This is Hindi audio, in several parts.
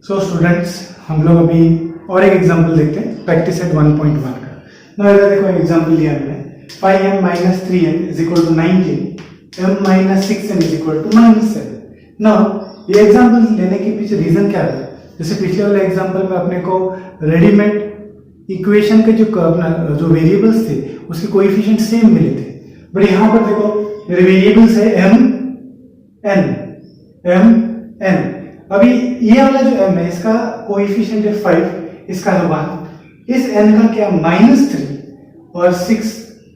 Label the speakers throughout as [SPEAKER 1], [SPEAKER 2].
[SPEAKER 1] सो स्टूडेंट्स, हम लोग अभी और एक एग्जांपल देखते हैं प्रैक्टिस सेट 1.1 का। ना इधर देखो एग्जांपल लिया हमने 5m - 3n = 19, m - 6n = -7। ना ये एग्जांपल लेने के पीछे रीजन क्या है? जैसे पिछले वाले एग्जांपल में अपने को रेडीमेड इक्वेशन के जो वेरिएबल्स थे उसके कोएफिशिएंट सेम मिले थे, बट यहाँ पर देखो मेरे वेरिएबल्स है m n। अभी ये वाला जो m है इसका कोएफिशिएंट है 5, इसका है 1, इस n का क्या -3 और 6,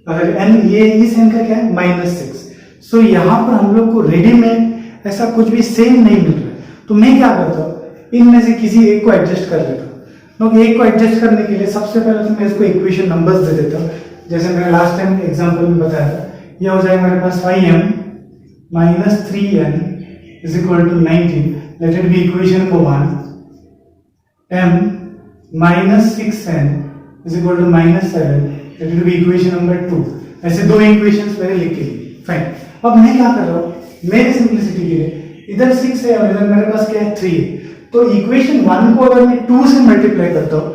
[SPEAKER 1] अगर n ये इस n का क्या है -6। सो यहाँ पर हम लोग को रेडीमेड ऐसा कुछ भी सेम नहीं मिल रहा है, तो मैं क्या करता हूँ, इनमें से किसी एक को एडजस्ट कर लेता हूँ। तो एक को एडजस्ट करने के लिए सबसे पहले तो मैं इसको इक्वेशन नंबर्स दे देता हूँ, जैसे मैंने लास्ट टाइम एग्जांपल में बताया था। यह हो जाएगा मेरे पास 5m - 3n = 19, let it be equation number 1, m - 6n = -7, let it be equation number 2। ऐसे दो इक्वेशंस मैंने लिख ली, फाइन। अब मैं क्या कर रहा हूँ, मेरे सिंपलिसिटी के लिए इधर 6 है और इधर मेरे पास क्या है 3 है, तो इक्वेशन 1 को अगर मैं 2 से मल्टीप्लाई करता हूँ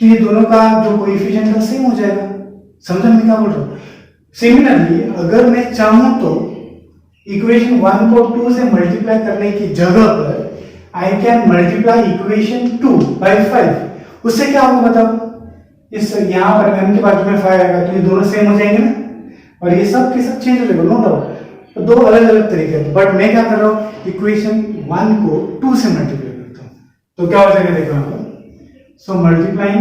[SPEAKER 1] तो ये दोनों का जो कोएफिशिएंट है सेम हो जाएगा। समझा मैं क्या बोल रहा हूँ? सिमिलरली अगर मैं चाहूं तो इक्वेशन 1 को 2 से मल्टीप्लाई करने की जगह पर I can multiply equation 2 by 5। उससे क्या होगा बताओ, इस यहाँ पर m के बाजू में 5 आएगा तो ये दोनों सेम हो जाएंगे ना, और ये सब के सब चेंज हो जाएगा, नो डाउट। तो दो अलग अलग तरीके हैं, बट मैं क्या कर रहा हूँ, इक्वेशन 1 को 2 से मल्टीप्लाई करता हूँ, तो क्या हो जाएगा देखो यहाँ पर। सो मल्टीप्लाइंग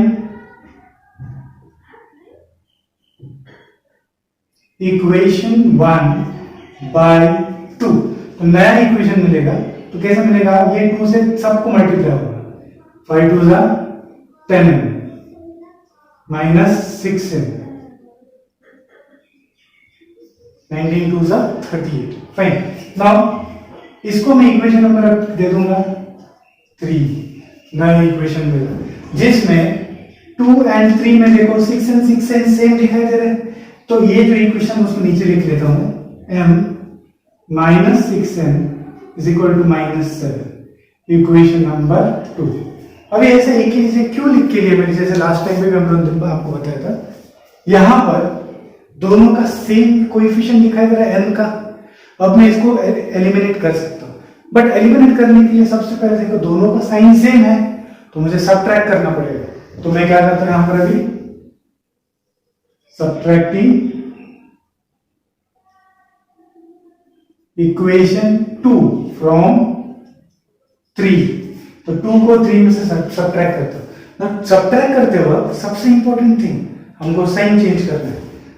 [SPEAKER 1] इक्वेशन 1 by 2, तो नया इक्वेशन मिलेगा। तो कैसे मिलेगा, ये 2 से सबको मल्टीप्लाई होगा, 5 2 जा 10m - 6m, 19 2 जा 38, फाइन। नाउ इसको मैं इक्वेशन नंबर दे दूंगा 3, नया इक्वेशन मिलेगा जिसमें 2 and 3 में देखो 6 and 6 सेम दिखाई दे रहे हैं, तो ये जो इक्वेशन उसको नीचे लिख लेता हूं, m - 6n = -7, इक्वेशन नंबर 2। अभी ऐसे एक ही चीज क्यों लिख के लिए मैंने, जैसे लास्ट टाइम भी हम लोग आपको बताया था, यहां पर दोनों का सेम कोएफिशिएंट दिखाई दे रहा है n का। अब मैं इसको एलिमिनेट कर सकता हूं, बट एलिमिनेट करने के लिए सबसे पहले देखो दोनों का साइन सेम है तो मुझे सबट्रैक्ट करना पड़ेगा। तो मैं क्या करता हूं यहां पर, अभी subtracting equation 2 from 3, तो 2 को 3 में से subtract करते हो ना। subtract करते वक्त सबसे इंपॉर्टेंट थिंग हमको साइन चेंज करना है।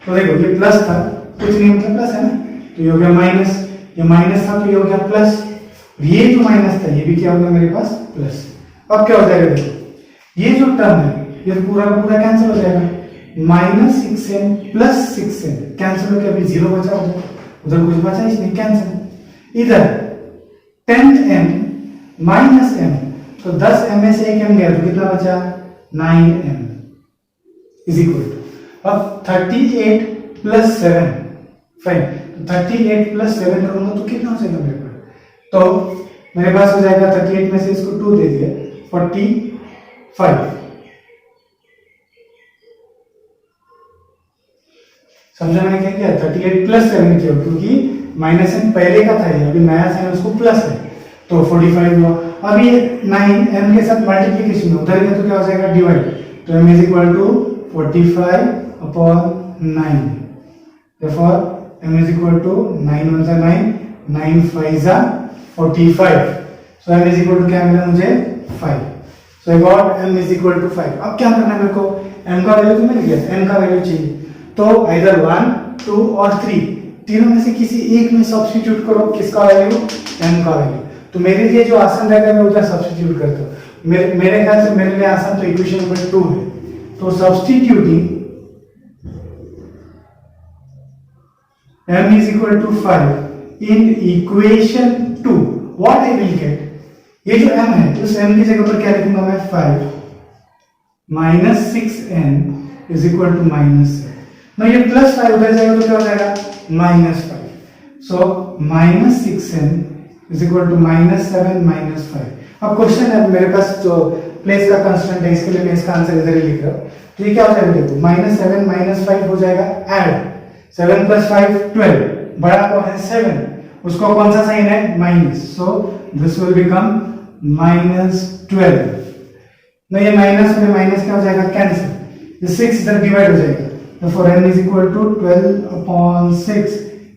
[SPEAKER 1] तो देखो ये प्लस था, कुछ नहीं मतलब प्लस है ना, तो ये हो गया माइनस, ये माइनस था तो ये हो गया प्लस, ये जो माइनस था ये भी क्या होगा मेरे पास प्लस। अब क्या हो जाएगा देखो, ये जो टर्म है ये पूरा का पूरा कैंसिल हो जाएगा, -6n + 6n कैंसिल होकर अभी 0 बचा होगा, उधर कुछ बचा इसमें कैंसिल। इधर 10m - m, तो 10m में से एक m गया तो कितना बचा 9m = अब 38 + 7, फाइन। तो 38 + 7 करूंगा तो कितना हो जाएगा मेरे पास, तो मेरे पास हो जाएगा 38 में से इसको 2 दे दिया 45। समझा मैंने क्या किया, 38 + 7 किया क्योंकि -m पहले का था, ये अभी नया साइन उसको प्लस है तो 45 हुआ। अब ये 9m के साथ मल्टीप्लिकेशन में उधर गया तो क्या हो जाएगा डिवाइड, तो m = 45/9, therefore m = 9 1 जा 9, 9 5 जा 45, so m क्या मिला मुझे 5। so I got m = 5। अब क्या करना है मेरे को, m का वैल्यू तो मिल गया, n का वैल्यू चाहिए, तो इधर 1 2 और 3 तीनों में से किसी एक में सब्स्टिट्यूट करो, किसका वैल्यू, m का वैल्यू। तो मेरे लिए जो आसान रहेगा मैं उधर सब्स्टिट्यूट करता हूं, मेरे ख्याल से मेरे लिए आसान तो इक्वेशन नंबर 2 है, तो substituting m = 5 in equation 2, what I will get, ये जो m है उस m की जगह पर क्या लिखूंगा मैं 5 - 6n = -7। ना ये +5 उधर जाएगा तो क्या हो जाएगा -5, सो -6n = -7 - 5। अब क्वेश्चन है मेरे पास जो प्लेस का कंस्टेंट है, इसके लिए मैं इसका आंसर इधर ही लिख रहा हूँ। तो ये क्या हो जाएगा देखो, -7 -5 हो जाएगा ऐड, 7 + 5 12, बड़ा कौन है 7, उसको कौन सा साइन है minus, so this will become -12। ना ये माइनस में माइनस क्या हो जाएगा कैंसिल, ये 6 इधर डिवाइड हो जाएगा, तो फॉर n = 12/6,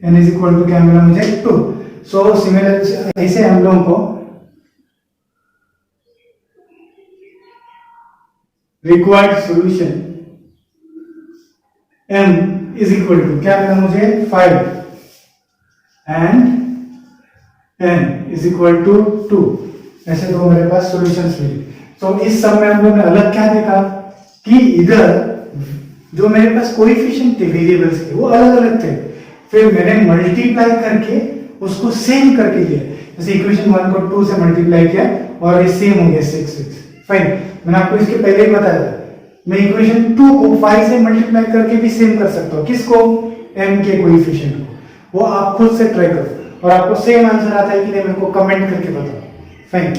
[SPEAKER 1] n = क्या मिला मुझे 2। सो सिमिलर ऐसे हम लोगों को रिक्वायर्ड सॉल्यूशन m = क्या मिला मुझे 5 एंड n = 2। ऐसे तो मेरे पास सॉल्यूशंस मिले। तो इस सब में हम लोग ने अलग क्या देखा कि इधर जो मेरे पास कोएफिशिएंट थे वेरिएबल्स के वो अलग अलग थे, फिर मैंने मल्टीप्लाई करके उसको सेम करके दिया, जैसे इक्वेशन 1 को 2 से मल्टीप्लाई किया और ये सेम हो गया 6 फाइन। मैंने आपको इसके पहले ही बताया था, मैं इक्वेशन 2 को 5 से मल्टीप्लाई करके भी सेम कर सकता हूँ, किसको m के कोएफिशिएंट को। वो आप खुद से ट्राई करो और आपको सेम आंसर आता है कि नहीं मेरे को कमेंट करके बताओ फाइन।